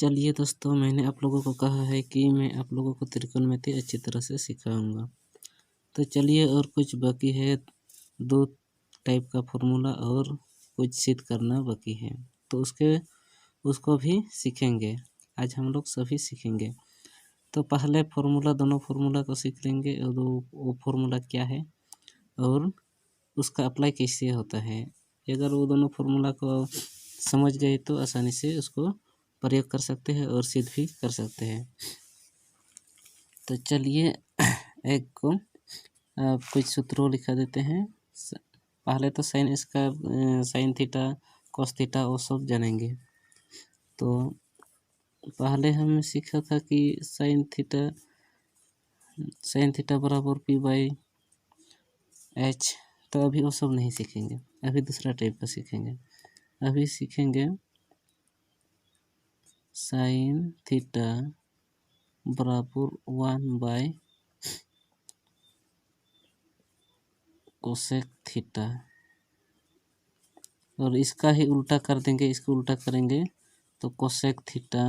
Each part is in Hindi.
चलिए दोस्तों, मैंने आप लोगों को कहा है कि मैं आप लोगों को त्रिकोणमिति अच्छी तरह से सिखाऊंगा। तो चलिए, और कुछ बाकी है, 2 टाइप का फॉर्मूला और कुछ सिद्ध करना बाकी है, तो उसको भी सीखेंगे। आज हम लोग सभी सीखेंगे। तो पहले दोनों फार्मूला को सीख लेंगे, और वो फार्मूला क्या है और उसका अप्लाई कैसे होता है। अगर वो दोनों फार्मूला को समझ गए तो आसानी से उसको प्रयोग कर सकते हैं और सिद्ध भी कर सकते हैं। तो चलिए, एक को कुछ सूत्रों लिखा देते हैं। पहले तो साइन थीटा, कॉस थीटा वो सब जानेंगे। तो पहले हमने सीखा था कि साइन थीटा बराबर P/H। तो अभी वो सब नहीं सीखेंगे, अभी दूसरा टाइप का सीखेंगे। अभी सीखेंगे साइन थीटा बराबर 1 कोसेक थीटा, और इसका ही उल्टा कर देंगे, इसको उल्टा करेंगे तो कोसेक थीटा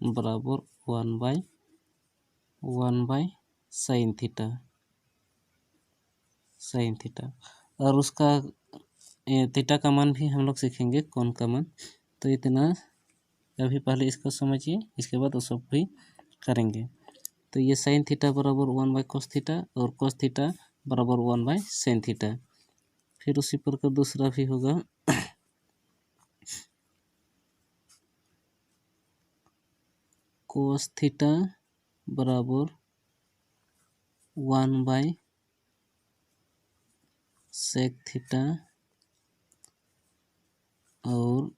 बराबर 1 साइन थीटा। और उसका थीटा का मान भी हम लोग सीखेंगे, कौन का मान। तो इतना अभी पहले इसको समझिए, इसके बाद वो सब भी करेंगे। तो ये साइन थीटा बराबर 1 कोस थीटा और कोस थीटा बराबर 1 साइन थीटा। फिर उसी प्रकार दूसरा भी होगा कोस थीटा बराबर 1 सेक थीटा और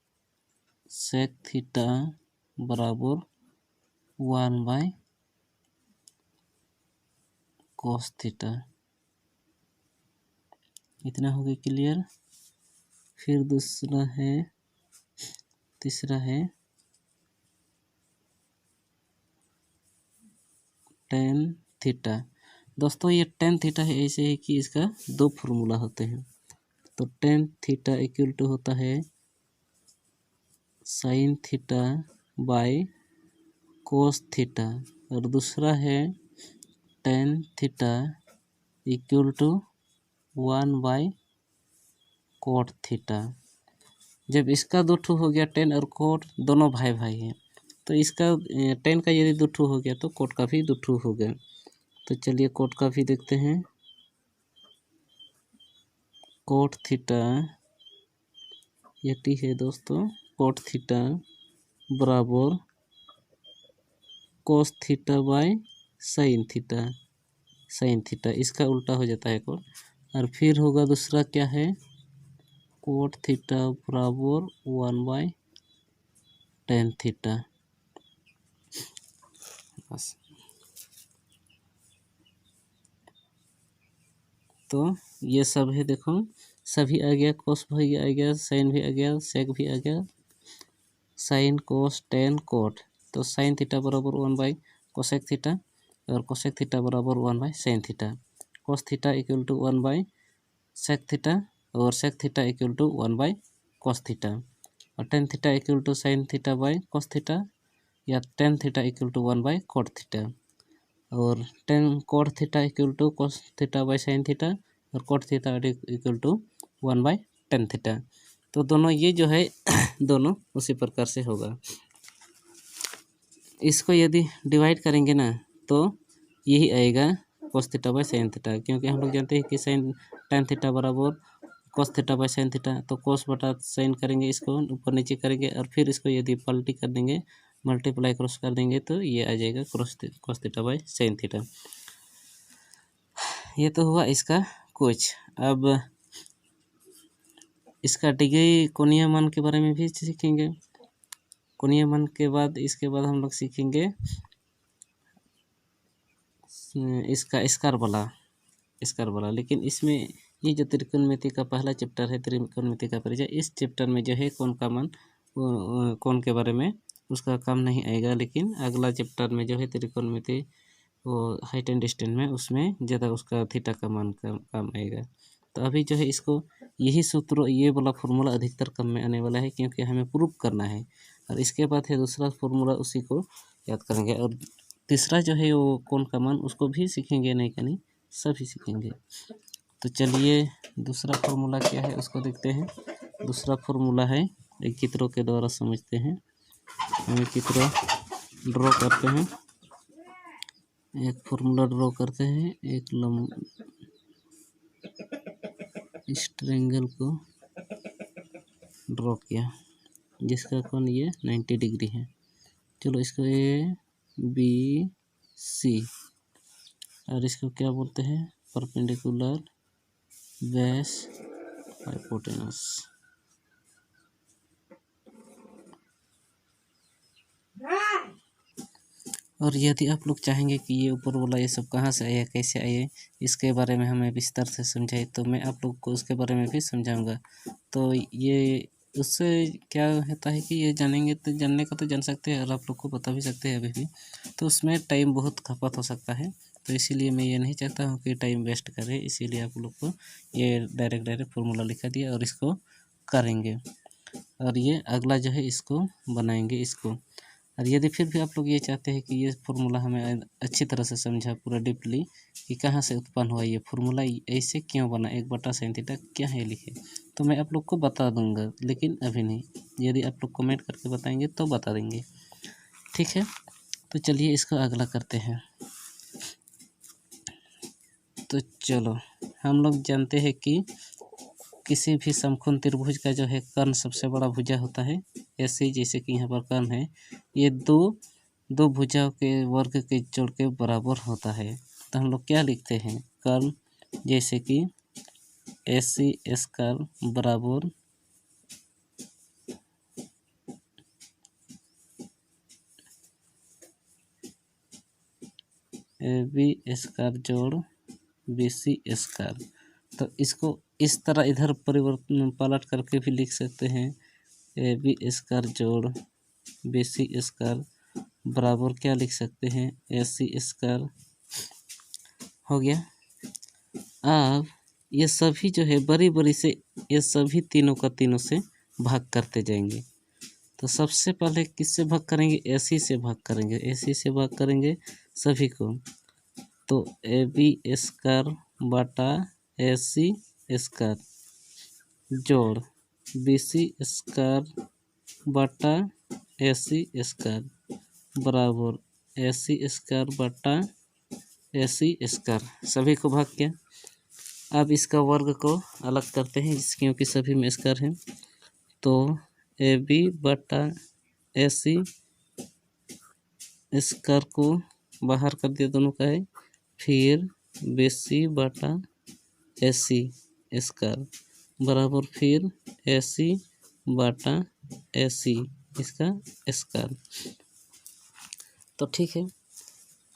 सेक थीटा बराबर 1 कोस थीटा। इतना हो गया क्लियर। फिर तीसरा है टेन थीटा। दोस्तों, ये टेन थीटा है, ऐसे है कि इसका 2 फॉर्मूला होते हैं। तो टेन थीटा इक्वल टू होता है sine theta by cos theta, और दूसरा है tan theta equal to 1 cot theta. जब इसका 2 ठू हो गया, टेन और कोट दोनों भाई भाई हैं, तो इसका टेन का यदि 2 ठू हो गया तो कोट का भी 2 ठू हो गया। तो चलिए कोट का भी देखते हैं। कोट थीटा ये है दोस्तों, कोट थीटा बराबर कोस थीटा बाय साइन थीटा। इसका उल्टा हो जाता है कोट। और फिर होगा दूसरा क्या है, कोट थीटा बराबर 1 टेन थीटा। बस। तो ये सब है, देखो सभी आ गया, कोस भी आ गया, साइन भी आ गया, सेक भी आ गया। Sine cos tan cot. तो साइन थीटा बराबर 1 कोसेक थीटा और कोसेक थीटा बराबर 1 sine theta. Cos theta equal to 1 sec theta और sec theta equal to 1 cos theta. और tan theta equal to sine theta by cos theta, या tan theta equal to 1 cot theta. और tan cot theta equal to cos theta by sine theta और cot theta equal to 1 tan theta. तो दोनों ये जो है दोनों उसी प्रकार से होगा। इसको यदि डिवाइड करेंगे ना, तो यही आएगा कोस थीटा बाय साइन थीटा, क्योंकि हम लोग जानते हैं कि साइन टेन थीटा बराबर कोस थीटा बाय साइन थीटा। तो कोस बटा साइन करेंगे, इसको ऊपर नीचे करेंगे, और फिर इसको यदि पलटी कर देंगे, मल्टीप्लाई क्रॉस कर देंगे, तो ये आ जाएगा कोस थीटा बाय साइन थीटा। ये तो हुआ इसका कुछ। अब इसका डिग्री कोणीय मान के बारे में भी सीखेंगे। कोणीय मान के बाद इसके बाद हम लोग सीखेंगे इसका स्क्वायर वाला। लेकिन इसमें ये जो त्रिकोणमिति का पहला चैप्टर है, त्रिकोणमिति का परिचय, इस चैप्टर में जो है कोण का मान, कोण के बारे में उसका काम नहीं आएगा। लेकिन अगला चैप्टर में जो है त्रिकोणमिति, वो हाइट एंड डिस्टेंस में, उसमें ज़्यादा उसका थीटा का मान का काम आएगा। तो अभी जो है इसको यही सूत्र, ये वाला फार्मूला अधिकतर कम में आने वाला है, क्योंकि हमें प्रूफ करना है। और इसके बाद है दूसरा फार्मूला, उसी को याद करेंगे। और तीसरा जो है वो कोण का मान, उसको भी सीखेंगे, नहीं का नहीं सभी सीखेंगे। तो चलिए दूसरा फार्मूला क्या है उसको देखते हैं। दूसरा फार्मूला है, एक चित्रों के द्वारा समझते हैं। हमें चित्र ड्रॉ करते हैं, एक फार्मूला ड्रॉ करते हैं। एक स्ट्रेंगल को ड्रॉ किया जिसका कोण ये 90 डिग्री है। चलो इसको ए बी सी, और इसको क्या बोलते हैं, परपेंडिकुलर बेस हाइपोटेनस। और यदि आप लोग चाहेंगे कि ये ऊपर वाला ये सब कहाँ से आया, कैसे आए, इसके बारे में हमें विस्तार से समझाए, तो मैं आप लोग को उसके बारे में भी समझाऊंगा। तो ये उससे क्या होता है कि ये जानेंगे तो जानने का तो जान सकते हैं, और आप लोग को बता भी सकते हैं अभी भी, तो उसमें टाइम बहुत खपत हो सकता है। तो इसीलिए मैं ये नहीं चाहता हूँ कि टाइम वेस्ट करें, इसीलिए आप लोग को ये डायरेक्ट फार्मूला लिखा दिया और इसको करेंगे। और ये अगला जो है इसको बनाएंगे इसको। और यदि फिर भी आप लोग ये चाहते हैं कि ये फार्मूला हमें अच्छी तरह से समझा पूरा डीपली कि कहाँ से उत्पन्न हुआ ये फार्मूला, ऐसे क्यों बना, 1/sin थीटा क्या है लिखे, तो मैं आप लोग को बता दूंगा, लेकिन अभी नहीं। यदि आप लोग कमेंट करके बताएंगे तो बता देंगे, ठीक है। तो चलिए इसको अगला करते हैं। तो चलो, हम लोग जानते हैं कि किसी भी समकोण त्रिभुज का जो है कर्ण सबसे बड़ा भुजा होता है। ऐसे जैसे कि यहाँ पर कर्ण है, ये दो भुजाओं के वर्ग के जोड़ के बराबर होता है। तो हम लोग क्या लिखते हैं, कर्ण जैसे कि AC स्क्वायर बराबर AB स्क्वायर जोड़ BC स्क्वायर। तो इसको इस तरह इधर परिवर्तन पलट करके भी लिख सकते हैं, AB स्क्वायर जोड़ BC स्क्वायर बराबर क्या लिख सकते हैं, AC स्क्वायर। हो गया। अब ये सभी जो है बड़ी से, ये सभी तीनों का तीनों से भाग करते जाएंगे। तो सबसे पहले किससे भाग करेंगे, AC से भाग करेंगे, AC से भाग करेंगे सभी को। तो AB स्क्वायर बटा AC स्क्वायर जोड़ BC स्क्वायर बटा AC स्क्वायर बराबर AC स्क्वायर बटा AC स्क्वायर। सभी को भाग किया। अब इसका वर्ग को अलग करते हैं, क्योंकि सभी में स्क्वायर है। तो AB बटा AC स्क्वायर को बाहर कर दिया, दोनों का है। फिर BC बटा AC स्क्वायर बराबर फिर AC बटा AC इसका स्क्वायर। तो ठीक है,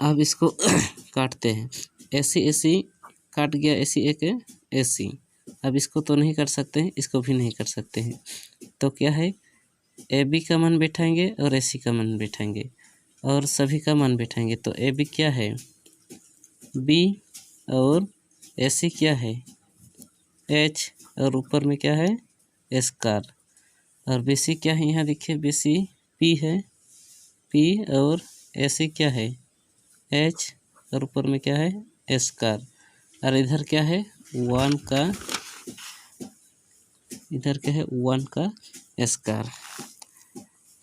अब इसको काटते हैं। AC काट गया, AC एक AC। अब इसको तो नहीं कर सकते हैं, इसको भी नहीं कर सकते हैं। तो क्या है, AB का मान बैठाएंगे और AC का मान बैठाएंगे और सभी का मान बैठाएंगे। तो AB क्या है, B, और AC क्या है, H, और ऊपर में क्या है, स्क्वायर। और BC क्या है, यहाँ देखिए BC P है, P, और AC क्या है, H, और ऊपर में क्या है, स्क्वायर। और इधर क्या है, 1 का, इधर क्या है 1 का स्क्वायर।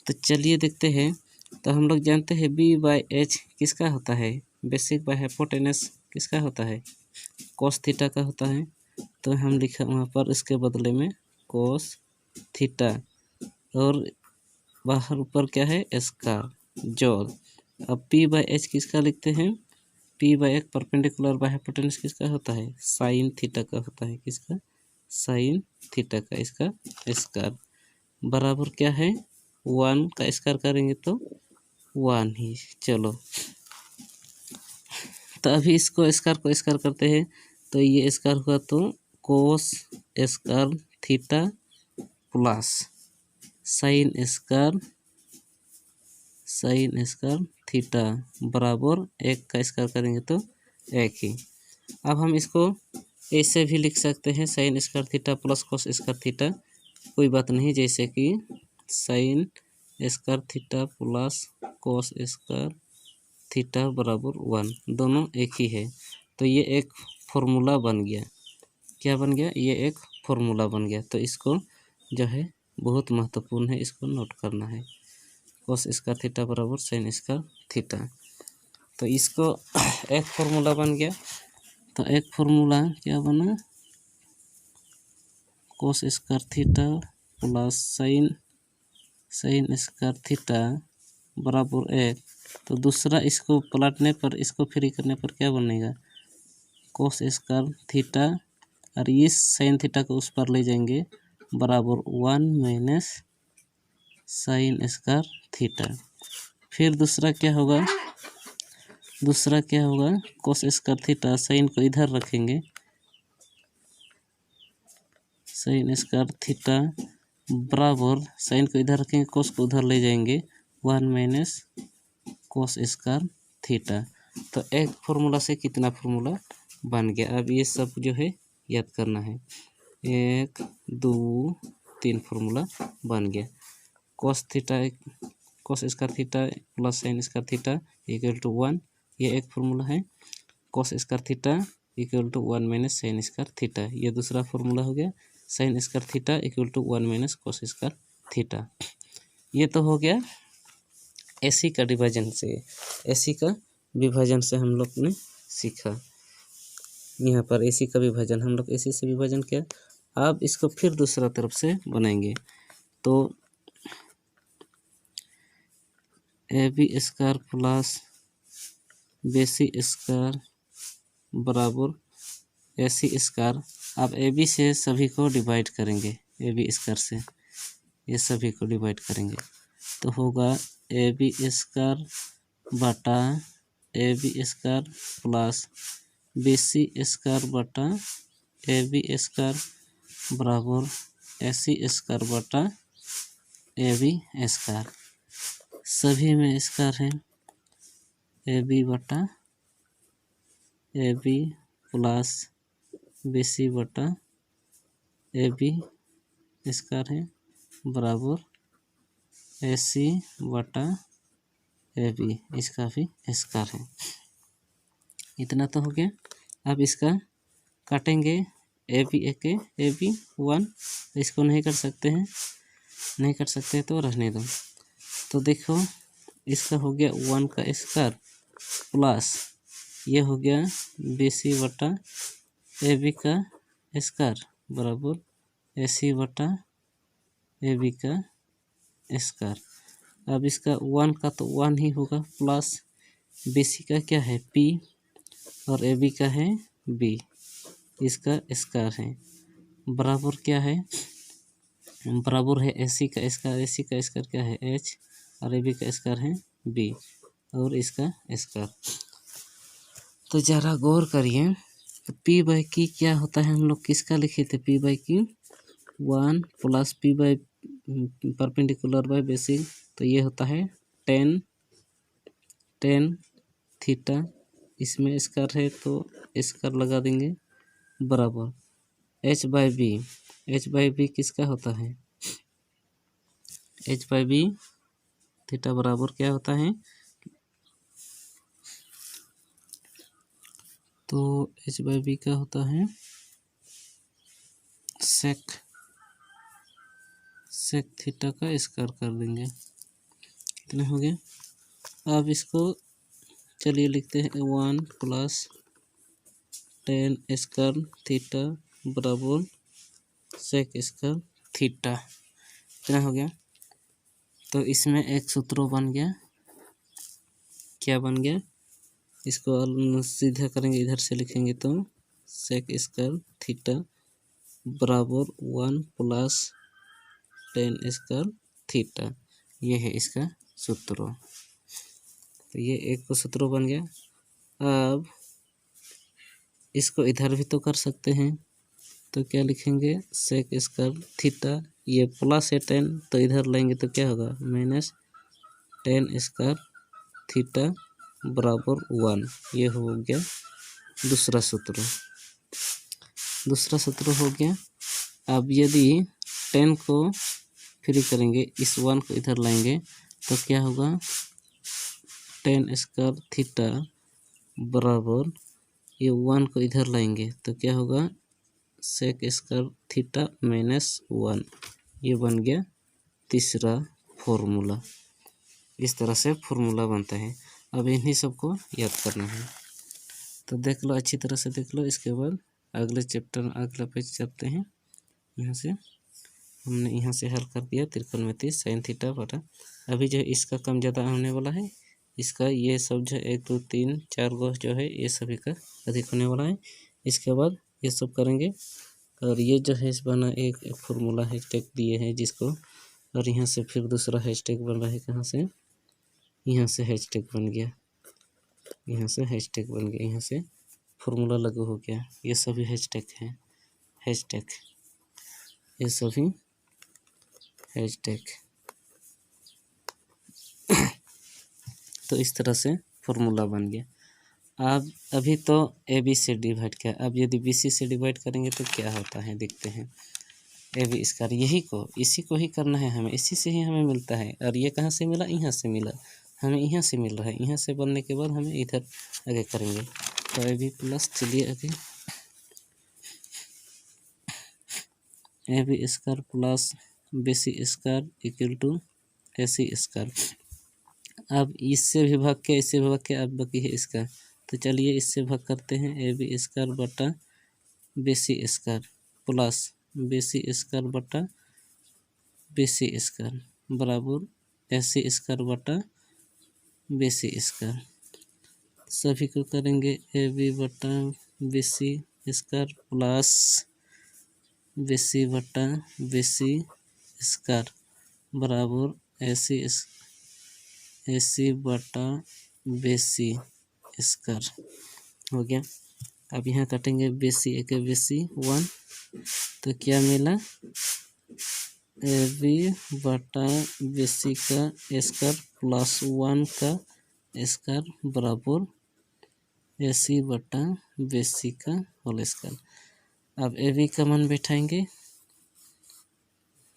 तो चलिए देखते हैं। तो हम लोग जानते हैं B/H किसका होता है, बेसिक बाय हाइपोटेनस किसका होता है, cos थीटा का होता है। तो हम लिखा वहाँ पर इसके बदले में cos थीटा, और बाहर ऊपर क्या है, स्क्वायर जोड़। अब P/H किसका लिखते हैं, P/H परपेंडिकुलर बाय हाइपोटेनस किसका होता है, साइन थीटा का होता है। किसका, साइन थीटा का, इसका स्क्वायर बराबर क्या है, 1 का स्क्वायर करेंगे तो 1 ही। चलो, तो अभी इसको स्क्वायर को स्क्वायर करते हैं। तो ये स्क्वायर हुआ तो cos square theta plus sine square theta बराबर 1 का स्क्वायर करेंगे तो 1 ही। अब हम इसको ऐसे भी लिख सकते हैं sign square theta plus cos square theta, कोई बात नहीं, जैसे कि sign square theta plus cos square theta बराबर 1, दोनों एक ही है। तो ये एक फॉर्मूला बन गया। क्या बन गया? ये एक फॉर्मूला बन गया। तो इसको जो है बहुत महत्वपूर्ण है, इसको नोट करना है। कॉस स्क्वायर थीटा बराबर साइन स्क्वायर थीटा। तो इसको एक फॉर्मूला बन गया। तो एक फॉर्मूला क्या बना? Cos square theta plus sine square theta बराबर 1। तो दूसरा इसको पलटने पर, इसको फ्री करने पर क्या बनेगा? कॉस स्क्वायर थीटा, और इस साइन थीटा को उस पर ले जाएंगे, बराबर 1 माइनस साइन स्क्वायर थीटा। फिर दूसरा क्या होगा? कॉस स्क्वायर थीटा, साइन को इधर रखेंगे, साइन स्क्वायर थीटा बराबर, साइन को इधर रखेंगे, कॉस को उधर ले जाएंगे, 1 माइनस कॉस स्क्वायर थीटा। तो एक फॉर्मूला से कितना फॉर्मूला बन गया? अब ये सब जो है याद करना है। 1 2 3 फॉर्मूला बन गया। Cos square theta plus sine square theta equal to 1, ये एक फॉर्मूला है। Cos square theta equal to 1 minus sine square theta, ये दूसरा फॉर्मूला हो गया। Sine square theta equal to 1 minus cos square theta. ये तो हो गया एसी का डिवीजन से, एसी का विभाजन से हम लोग ने सीखा। यहाँ पर एसी का विभाजन, हम लोग एसी से विभाजन किया। अब इसको फिर दूसरा तरफ से बनाएंगे। तो A B square plus B C square बराबर ए सी स्क्वायर। अब ए बी से सभी को डिवाइड करेंगे, ए बी स्क्वायर से ये सभी को डिवाइड करेंगे, तो होगा ए बी स्क्वायर बटा A B square plus B C square बटा ए बी स्क्वायर बराबर ए सी स्क्वायर बटा ए बी स्क्वायर। सभी में स्क्वायर है, ए बी बटा A B plus B C बटा ए बी स्क्वायर है बराबर ए सी बटा ए बी, इसका भी स्क्वायर है। इतना तो हो गया। अब इसका काटेंगे, ए बी ए बी 1, इसको नहीं कर सकते हैं, नहीं कर सकते तो रहने दो। तो देखो इसका हो गया 1 का स्क्वायर प्लस ये हो गया बी सी बटा ए बी का स्क्वायर बराबर ए सी बटा ए बी का स्क्वायर। अब इसका 1 का तो 1 ही होगा, प्लस बी सी का क्या है पी और ए बी का है बी, इसका स्क्वायर है बराबर क्या है? बराबर है ए सी का स्क्वायर, ए सी का स्क्वायर क्या है एच, और ए बी का स्क्वायर है बी, और इसका स्क्वायर। तो ज़रा गौर करिए, पी बाई की क्या होता है? हम लोग किसका लिखे थे? पी बाई की 1 plus P by perpendicular by basic, तो ये होता है टेन थीटा। इसमें स्क्वायर है तो स्क्वायर लगा देंगे बराबर H by B. H by B किसका होता है? एच बाई बी थीटा बराबर क्या होता है? तो एच बाई बी का होता है सेक थीटा का स्क्वायर कर देंगे। कितना हो गया? अब इसको चलिए लिखते हैं 1 प्लस टेन स्क्वायर थीटा बराबर सेक स्क्वायर थीटा। कितना हो गया? तो इसमें एक सूत्र बन गया। क्या बन गया? इसको सीधा करेंगे, इधर से लिखेंगे तो सेक स्क्वायर थीटा बराबर 1 प्लस टेन स्क्वायर थीटा, ये है इसका सूत्र। तो ये एक को सूत्र बन गया। अब इसको इधर भी तो कर सकते हैं, तो क्या लिखेंगे? सेक स्क्वायर थीटा, ये प्लस है 10 तो इधर लेंगे तो क्या होगा? माइनस टेन स्क्वायर थीटा बराबर 1, ये हो गया दूसरा सूत्र। दूसरा सूत्र हो गया। अब यदि 10 को फ्री करेंगे, इस 1 को इधर लाएंगे तो क्या होगा, 10 स्क्वायर थीटा बराबर ये 1 को इधर लाएंगे तो क्या होगा, सेक स्क्वायर थीटा -1। ये बन गया तीसरा फॉर्मूला। इस तरह से फॉर्मूला बनता है। अब इन्हीं सबको याद करना है। तो देख लो, अच्छी तरह से देख लो। इसके बाद अगले चैप्टर अगला पेज चलते हैं। यहाँ से हमने यहाँ से हल कर दिया त्रिकोणमिति साइन थीटा बटा। अभी जो इसका कम ज़्यादा होने वाला है, इसका ये सब जो 1 2 3 4 गो जो है ये सभी का अधिक होने वाला है। इसके बाद ये सब करेंगे। और ये जो है इस बना एक फॉर्मूला हैशटैग दिए हैं जिसको, और यहाँ से फिर दूसरा हैशटैग बन रहा है। कहाँ से, यहाँ से हैशटैग बन गया, यहाँ से हैशटैग बन गया, यहाँ से फॉर्मूला लागू हो गया। ये सभी हैशटैग हैं, हैशटैग, ये सभी हैशटैग। तो इस तरह से फॉर्मूला बन गया। अब अभी तो ए बी से डिवाइड किया, अब यदि बी सी से डिवाइड करेंगे तो क्या होता है देखते हैं। ए बी स्क्वायर, इसी को ही करना है हमें, इसी से ही हमें मिलता है। और ये कहाँ से मिला, यहाँ से मिला, हमें यहाँ से मिल रहा है। यहाँ से बनने के बाद हमें इधर आगे करेंगे। तो ए बी प्लस, चलिए आगे, A B square plus B C square equal to A C square. अब इससे भी भाग के, इससे भाग के, अब बाकी है इसका। तो चलिए इससे भाग करते हैं। ए बी स्क्वायर बटा B C square plus B C square बटा बी सी स्क्वायर बराबर ए सी स्क्वायर बटा बी सी स्क्वायर। सभी को करेंगे ए बी बटा B C square plus B C बटा बी सी स्क्वायर बराबर ए सी बटा बी सी स्क्वायर हो गया। अब यहाँ काटेंगे बी सी एक बी सी 1, तो क्या मिला, ए बी बटा बी सी का स्क्वायर प्लस 1 का स्क्वायर बराबर ए सी बटा बी सी का होल स्क्वायर। अब ए बी का मान बैठाएंगे,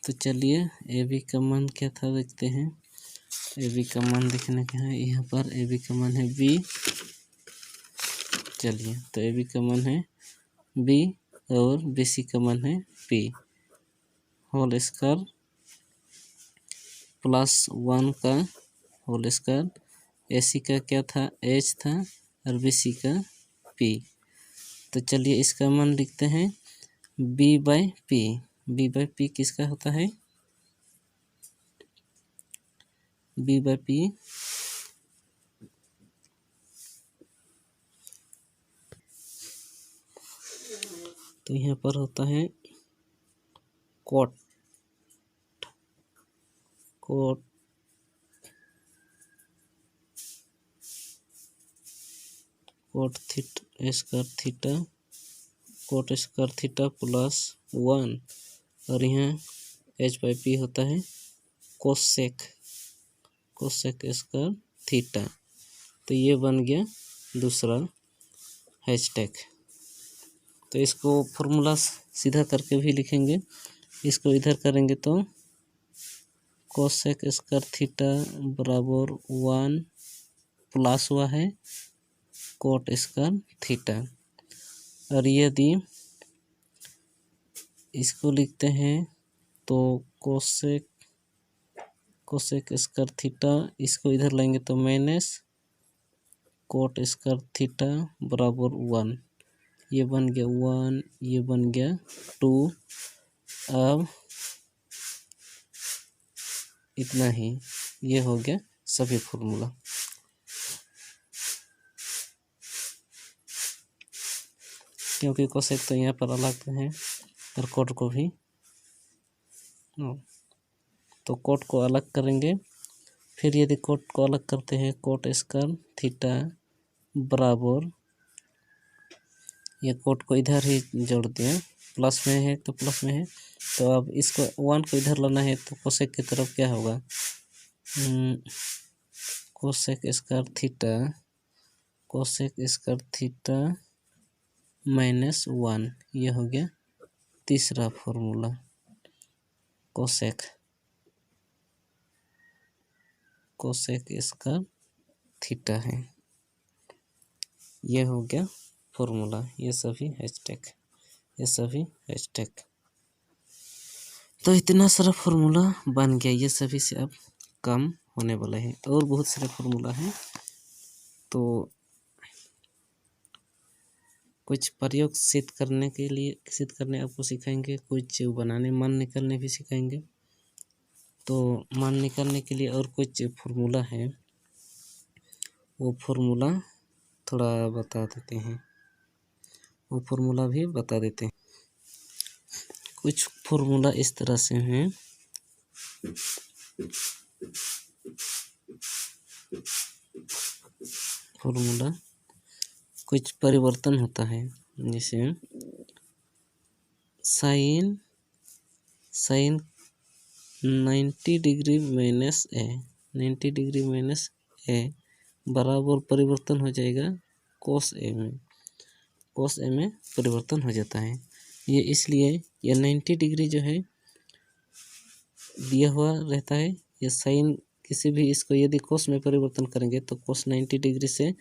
तो चलिए ए बी का मान क्या था देखते हैं। ए बी का मान देखने का है, यहाँ पर ए बी का मान है बी। चलिए, तो ए बी का मान है बी और बी सी का मान है पी, होल स्क्वायर प्लस 1 का होल स्क्वायर। ए सी का क्या था, एच था, और बी सी का पी। तो चलिए इसका मान लिखते हैं B by P. B by P किसका होता है, बी बाई पी तो यहाँ पर होता है cot theta square theta, coat square theta plus 1, और यहाँ एच बाई पी होता है कोसेक स्क्वायर थीटा। तो ये बन गया दूसरा हैशटैग। तो इसको फॉर्मूला सीधा करके भी लिखेंगे। इसको इधर करेंगे तो कोसेक स्क्वायर थीटा बराबर 1 प्लस हुआ है कोट स्क्वायर थीटा। और यदि इसको लिखते हैं तो कोसेक स्क्वायर थीटा, इसको इधर लाएंगे तो माइनस कोट स्क्वायर थीटा बराबर 1। ये बन गया 1, ये बन गया 2। अब इतना ही, ये हो गया सभी फॉर्मूला। क्योंकि कोसेक तो यहाँ पर अलग है और कोट को भी, तो कोट को अलग करेंगे। फिर यदि कोट को अलग करते हैं, कोट स्क्वायर थीटा बराबर, ये कोट को इधर ही जोड़ दिया, प्लस में है तो प्लस में है। तो अब इसको 1 को इधर लाना है, तो कोसेक की तरफ क्या होगा, कोसेक स्क्वायर थीटा -1, ये हो गया तीसरा फॉर्मूला। कोसेक इसका थीटा है। ये हो गया फॉर्मूला। ये सभी हैशटैग। तो इतना सारा फॉर्मूला बन गया। ये सभी से अब कम होने वाला है। और बहुत सारे फॉर्मूला हैं, तो कुछ प्रयोग सिद्ध करने आपको सिखाएंगे, कुछ बनाने मान निकालने भी सिखाएंगे। तो मान निकालने के लिए और कुछ फॉर्मूला है, वो फॉर्मूला थोड़ा बता देते हैं। कुछ फॉर्मूला इस तरह से हैं। फॉर्मूला कुछ परिवर्तन होता है, जैसे साइन 90 डिग्री माइनस ए बराबर परिवर्तन हो जाएगा कोस ए में परिवर्तन हो जाता है। ये इसलिए ये 90 डिग्री जो है दिया हुआ रहता है। ये साइन किसी भी इसको यदि कोस में परिवर्तन करेंगे तो कोस 90 डिग्री से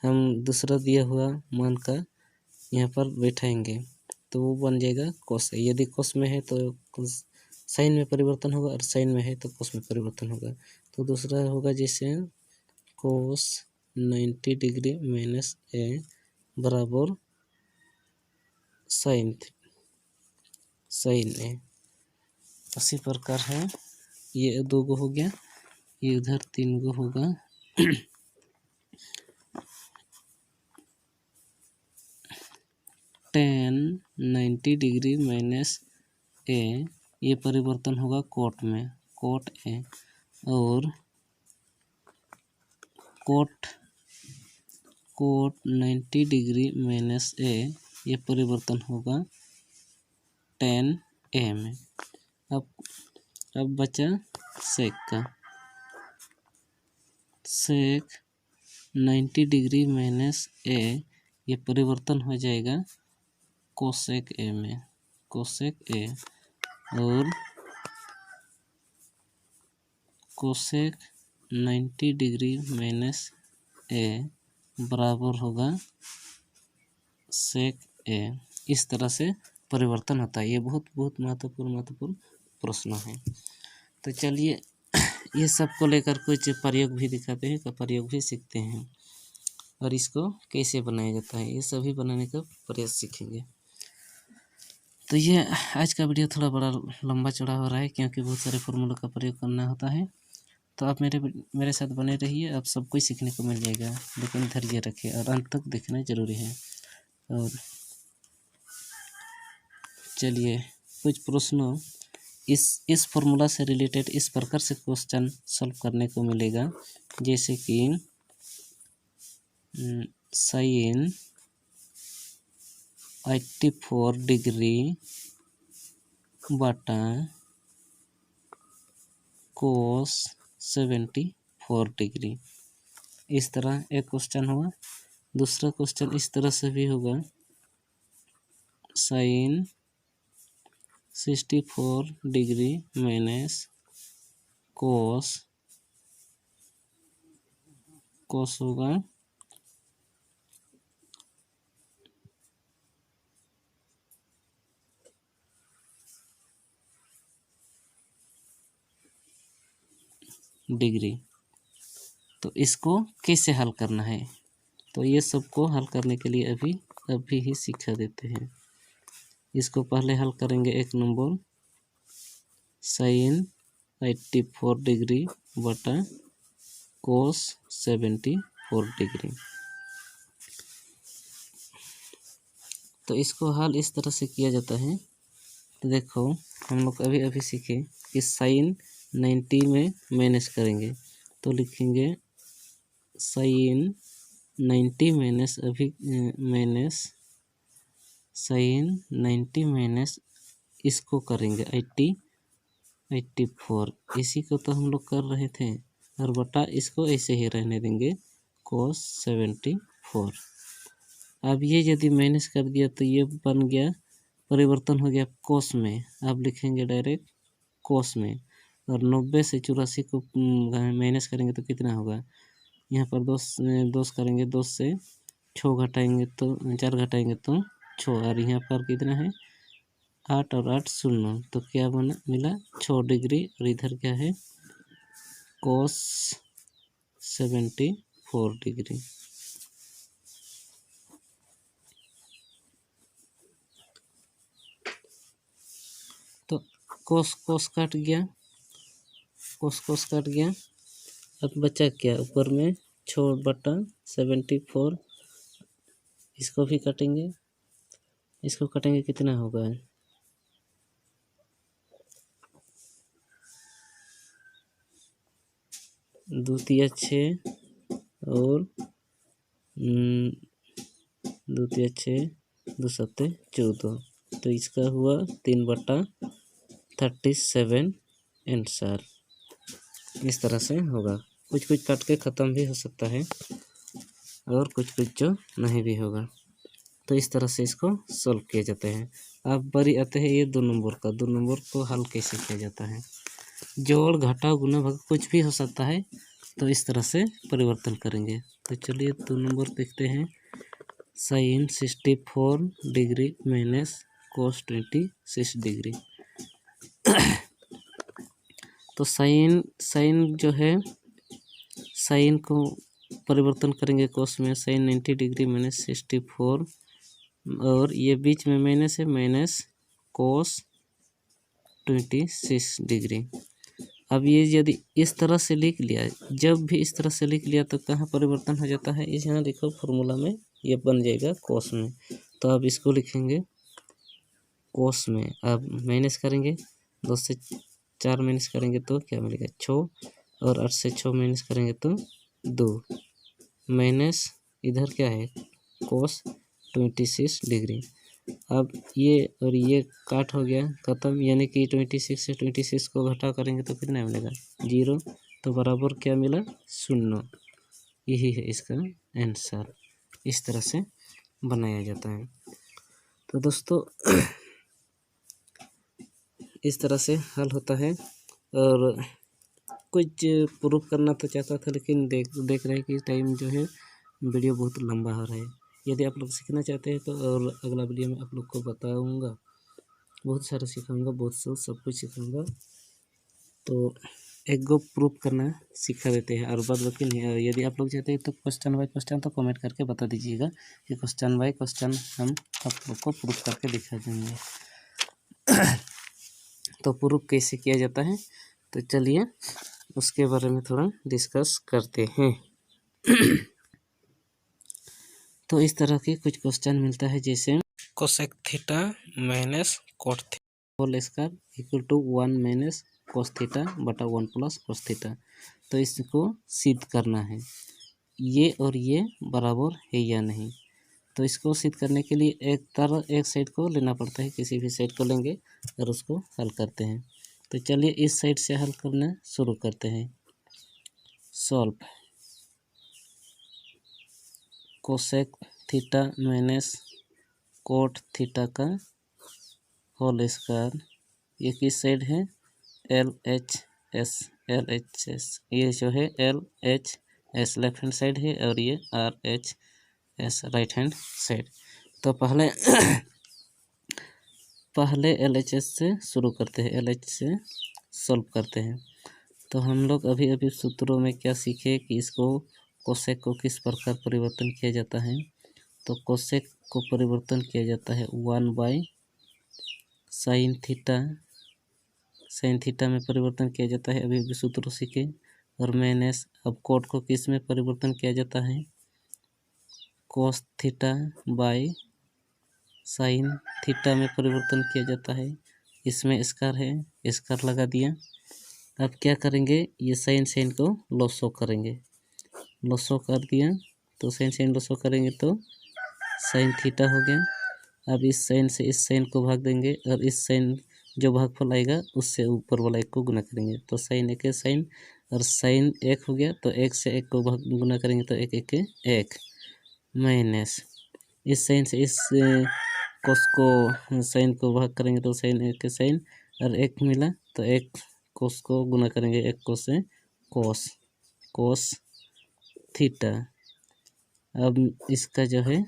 हम दूसरा दिया हुआ मान का यहाँ पर बैठाएंगे तो वो बन जाएगा कोस। यदि कोस में है तो साइन में परिवर्तन होगा, और साइन में है तो कोस में परिवर्तन होगा। तो दूसरा होगा जैसे कोस 90 डिग्री माइनस ए बराबर साइन ए। उसी प्रकार है, ये 2 गो हो गया, ये उधर 3 गो होगा। tan 90 डिग्री माइनस ए, ये परिवर्तन होगा कोट में, कोट ए, और कोट 90 डिग्री माइनस ए, ये परिवर्तन होगा tan ए में। अब बचा सेक का। सेक 90 डिग्री माइनस ए, ये परिवर्तन हो जाएगा कोसेक ए में, कोसेक ए, और कोसेक 90 डिग्री माइनस ए बराबर होगा सेक ए। इस तरह से परिवर्तन होता है। ये बहुत महत्वपूर्ण प्रश्न है। तो चलिए ये सब को लेकर कुछ प्रयोग भी दिखाते हैं, का प्रयोग भी सीखते हैं, और इसको कैसे बनाया जाता है ये सभी बनाने का प्रयास सीखेंगे। तो ये आज का वीडियो थोड़ा बड़ा लंबा चौड़ा हो रहा है, क्योंकि बहुत सारे फॉर्मूला का प्रयोग करना होता है। तो आप मेरे साथ बने रहिए, आप सब कुछ सीखने को मिल जाएगा, लेकिन धैर्य रखिए और अंत तक देखना जरूरी है। और चलिए कुछ प्रश्नों इस फॉर्मूला से रिलेटेड इस प्रकार से क्वेश्चन सॉल्व करने को मिलेगा, जैसे कि साइन 84 डिग्री बटा कोस 74 डिग्री। इस तरह एक क्वेश्चन हुआ। दूसरा क्वेश्चन इस तरह से भी होगा, साइन 64 डिग्री माइनस कोस होगा डिग्री। तो इसको कैसे हल करना है, तो ये सबको हल करने के लिए अभी ही सिखा देते हैं। इसको पहले हल करेंगे। 1 नंबर साइन 84 डिग्री बटा कोस 74 डिग्री। तो इसको हल इस तरह से किया जाता है। तो देखो हम लोग अभी सीखे कि साइन 90 में माइनस करेंगे, तो लिखेंगे साइन 90 माइनस साइन 90 माइनस इसको करेंगे 84। इसी को तो हम लोग कर रहे थे, और बटा इसको ऐसे ही रहने देंगे कोस 74। अब ये यदि माइनस कर दिया तो ये बन गया, परिवर्तन हो गया कोस में। अब लिखेंगे डायरेक्ट कोस में। और 90 से 84 को माइनस करेंगे तो कितना होगा, यहाँ पर 2 करेंगे, 2 से 6 घटाएंगे तो 4 घटाएंगे तो 6, और यहाँ पर कितना है 8 और 8 0, तो क्या बना मिला 6 डिग्री। और इधर क्या है कोस 74 डिग्री। तो कोस कोस कट गया, कोस कोस कट गया। अब बचा क्या, ऊपर में 6/74, इसको भी काटेंगे, इसको काटेंगे कितना होगा 2 तिया 6 और 2 तिया 6, 2 सत्ते 14, तो इसका हुआ 3/37 आंसर। इस तरह से होगा, कुछ कुछ काट के ख़त्म भी हो सकता है और कुछ कुछ जो नहीं भी होगा। तो इस तरह से इसको सॉल्व किया जाता है। अब बारी आते हैं ये 2 नंबर का। 2 नंबर को हल कैसे किया जाता है, जोड़ घटाव गुना भाग कुछ भी हो सकता है, तो इस तरह से परिवर्तन करेंगे। तो चलिए 2 नंबर देखते हैं। Sine 64 degree minus cos 26 degree. तो साइन जो है, साइन को परिवर्तन करेंगे कोस में, साइन 90 डिग्री माइनस 64, और ये बीच में माइनस है, माइनस कोस 26 डिग्री। अब ये यदि इस तरह से लिख लिया, जब भी इस तरह से लिख लिया तो कहाँ परिवर्तन हो जाता है, इस यहाँ देखो फॉर्मूला में ये बन जाएगा कोस में। तो अब इसको लिखेंगे कोस में। अब माइनस करेंगे, 2 से 4 माइनस करेंगे तो क्या मिलेगा 6, और 8 से 6 माइनस करेंगे तो 2, माइनस इधर क्या है कोस 26 डिग्री। अब ये और ये काट हो गया ख़त्म, यानी कि 26 से 26 को घटा करेंगे तो कितना मिलेगा 0, तो बराबर क्या मिला 0। यही है इसका आंसर। इस तरह से बनाया जाता है। तो दोस्तों इस तरह से हल होता है। और कुछ प्रूफ करना तो चाहता था, लेकिन देख रहे हैं कि टाइम जो है वीडियो बहुत लंबा हो रहा है। यदि आप लोग सीखना चाहते हैं तो और अगला वीडियो में आप लोग को बताऊंगा, बहुत सारा सिखाऊंगा, बहुत सब कुछ सिखाऊंगा। तो एक गो प्रूफ करना सिखा देते हैं, और बाद बाकी नहीं। यदि आप लोग चाहते हैं तो क्वेश्चन बाय क्वेश्चन तो कमेंट करके बता दीजिएगा कि क्वेश्चन बाय क्वेश्चन हम आप लोग को प्रूफ करके दिखा देंगे। तो प्रूफ कैसे किया जाता है, तो चलिए उसके बारे में थोड़ा डिस्कस करते हैं। तो इस तरह के कुछ क्वेश्चन मिलता है, जैसे cosec theta minus cot theta whole square equal to 1 minus cos theta बटा 1 प्लस कोस थीटा। तो इसको सिद्ध करना है ये और ये बराबर है या नहीं। तो इसको सिद्ध करने के लिए एक साइड को लेना पड़ता है, किसी भी साइड को लेंगे और उसको हल करते हैं। तो चलिए इस साइड से हल करना शुरू करते हैं। Solve cosec theta minus cot theta का होल स्क्वायर, ये किस साइड है LHS, ये जो है LHS लेफ्ट हैंड साइड है, और ये RHS राइट हैंड साइड। तो पहले LHS से शुरू करते हैं, LH से सॉल्व करते हैं। तो हम लोग अभी अभी सूत्रों में क्या सीखे कि इसको कोसेक को किस प्रकार परिवर्तन किया जाता है। तो कोसेक को परिवर्तन किया जाता है 1 by sine theta, sine theta में परिवर्तन किया जाता है, अभी अभी सूत्र सीखे। और माइनस, अब कोट को किस में परिवर्तन किया जाता है cos theta by sine theta में परिवर्तन किया जाता है। इसमें स्क्वायर है, स्क्वायर लगा दिया। अब क्या करेंगे, ये साइन साइन को लॉसो करेंगे, लॉसो कर दिया। तो साइन साइन लॉसो करेंगे तो साइन थीटा हो गया। अब इस साइन से इस साइन को भाग देंगे, और इस साइन जो भागफल आएगा उससे ऊपर वाला एक को गुना करेंगे, तो साइन एक है साइन, और साइन 1 हो गया, तो 1 से 1 को गुना करेंगे तो 1 1 1 माइनस इस साइन से इस कोस को साइन को भाग करेंगे तो साइन एक के साइन और एक मिला तो एक कोस को गुना करेंगे एक कोस से कोस कोस थीटा। अब इसका जो है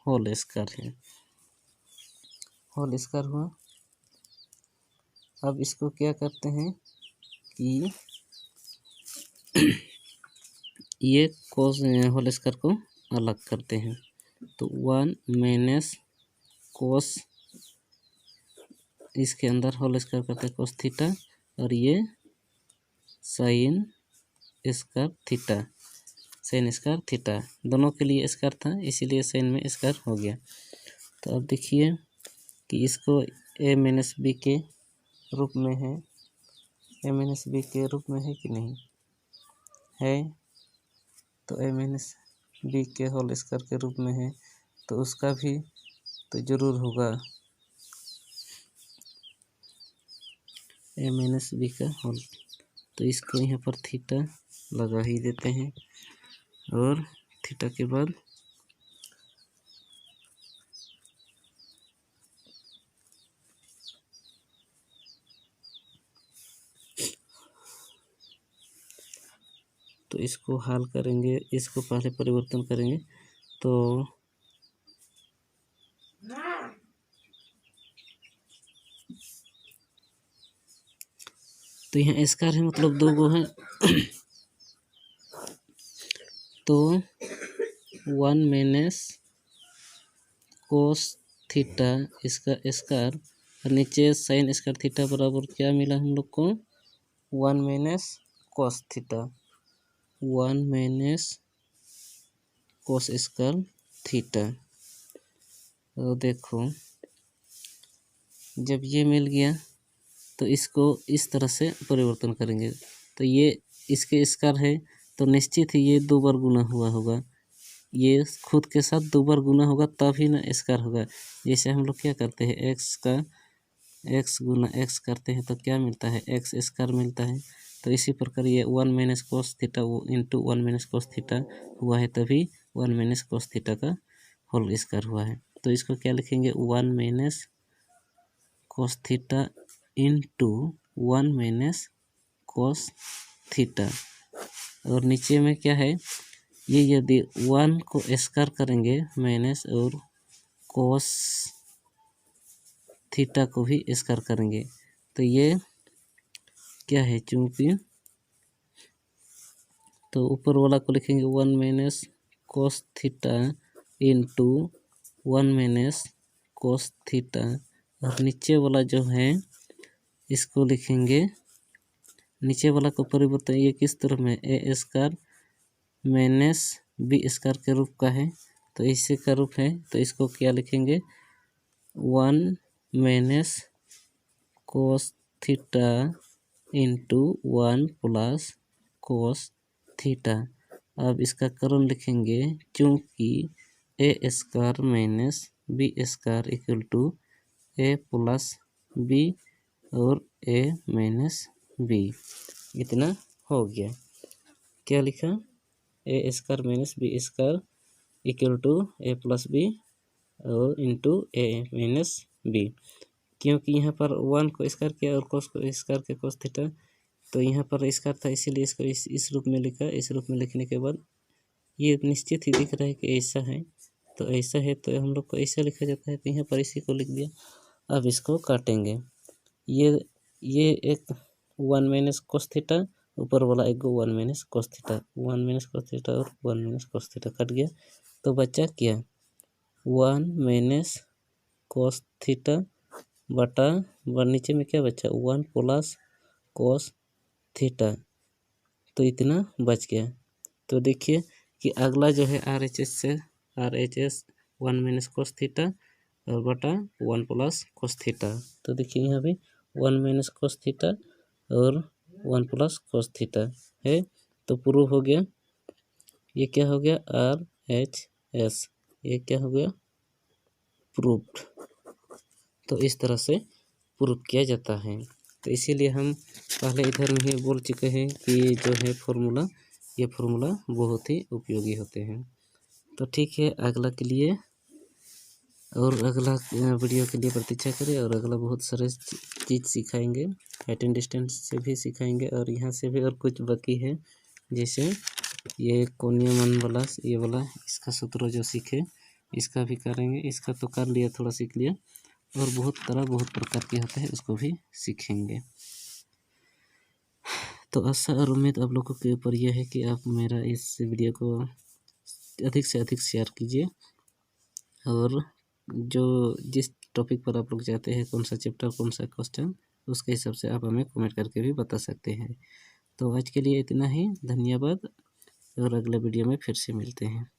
होल स्क्वायर है, होल स्क्वायर हुआ। अब इसको क्या करते हैं कि ये कोस होल स्क्वायर को अलग करते हैं तो 1 माइनस कोस, इसके अंदर होल स्क्वायर करते हैं कोस थीटा और ये sign square theta, sign square theta दोनों के लिए स्क्वायर था इसीलिए साइन में स्क्वायर हो गया। तो अब देखिए कि इसको ए माइनस बी के रूप में है, ए माइनस बी के रूप में है कि नहीं है, तो ए माइनस बी के होल स्क्वायर के रूप में है तो उसका भी तो जरूर होगा ए माइनस बी का होल। तो इसको यहाँ पर थीटा लगा ही देते हैं और थीटा के बाद तो इसको हल करेंगे, इसको पहले परिवर्तन करेंगे तो यहाँ स्क्वायर है मतलब दो गो है तो 1 माइनस कोस थीटा इसका स्क्वायर और नीचे साइन स्क्वायर थीटा बराबर क्या मिला हम लोग को 1 minus cos theta, 1 minus cos square theta. तो देखो जब ये मिल गया तो इसको इस तरह से परिवर्तन करेंगे तो ये इसके स्क्वायर है तो निश्चित ही ये 2 बार गुना हुआ होगा, ये खुद के साथ 2 बार गुना होगा तभी ना स्क्वायर होगा। जैसे हम लोग क्या करते हैं एक्स का एक्स गुना एक्स करते हैं तो क्या मिलता है एक्स स्क्वायर मिलता है। तो इसी प्रकार ये 1 minus cos theta into 1 minus cos theta हुआ है तभी 1 माइनस कोस थीटा का होल स्क्वायर हुआ है। तो इसको क्या लिखेंगे 1 minus cos theta into 1 minus cos theta और नीचे में क्या है ये यदि 1 को स्क्वायर करेंगे माइनस और कोस थीटा को भी स्क्वायर करेंगे तो ये क्या है चूंकि तो ऊपर वाला को लिखेंगे 1 minus cos theta into 1 minus cos theta और नीचे वाला जो है इसको लिखेंगे, नीचे वाला को परिवर्तन ये किस तरह में ए स्क्वायर माइनस बी स्क्वायर के रूप का है तो इसी का रूप है तो इसको क्या लिखेंगे 1 minus cos theta into 1 plus cos theta. अब इसका करण लिखेंगे क्योंकि a square minus b square equal to a plus b और ए माइनस बी इतना हो गया। क्या लिखा a square minus b square equal to a plus b और इंटू ए माइनस बी, क्योंकि यहाँ पर 1 को स्क्वायर किया और कोस को स्क्वायर किया कोस थीटा तो यहाँ पर स्क्वायर था इसीलिए इसको इस रूप में लिखा। इस रूप में लिखने के बाद ये निश्चित ही दिख रहा है कि ऐसा है तो ऐसा है तो हम लोग को ऐसा लिखा जाता है तो यहाँ पर इसी को लिख दिया। अब इसको काटेंगे ये एक 1 माइनस कोस थीटा ऊपर वाला एक 1 minus cos theta, 1 minus cos theta और 1 माइनस कोस थीटा कट गया तो बचा क्या 1 माइनस कोस थीटा बटा नीचे में क्या बचा 1 प्लस कोस थीटा तो इतना बच गया। तो देखिए कि अगला जो है RHS से RHS 1 माइनस कोस थीटा और बटा 1 प्लस कोस थीटा। तो देखिए यहाँ भी 1 माइनस कोस थीटा और 1 प्लस कोस थीटा है तो प्रूव हो गया। ये क्या हो गया RHS, ये क्या हो गया प्रूव्ड। तो इस तरह से प्रूव किया जाता है। तो इसीलिए हम पहले इधर में ही बोल चुके हैं कि जो है फार्मूला ये फार्मूला बहुत ही उपयोगी होते हैं। तो ठीक है अगला के लिए और अगला वीडियो के लिए प्रतीक्षा करें। और अगला बहुत सारे चीज़ सिखाएंगे, हाइट एंड डिस्टेंस से भी सिखाएंगे और यहाँ से भी और कुछ बाकी है, जैसे ये कोणीय मान वाला ये वाला इसका सूत्र जो सीखे इसका भी करेंगे। इसका तो कर लिया, थोड़ा सीख लिया, और बहुत प्रकार के होते हैं उसको भी सीखेंगे। तो आशा और उम्मीद आप लोगों के ऊपर यह है कि आप मेरा इस वीडियो को अधिक से अधिक शेयर कीजिए, और जो जिस टॉपिक पर आप लोग चाहते हैं, कौन सा चैप्टर, कौन सा क्वेश्चन, उसके हिसाब से आप हमें कमेंट करके भी बता सकते हैं। तो आज के लिए इतना ही, धन्यवाद, और अगले वीडियो में फिर से मिलते हैं।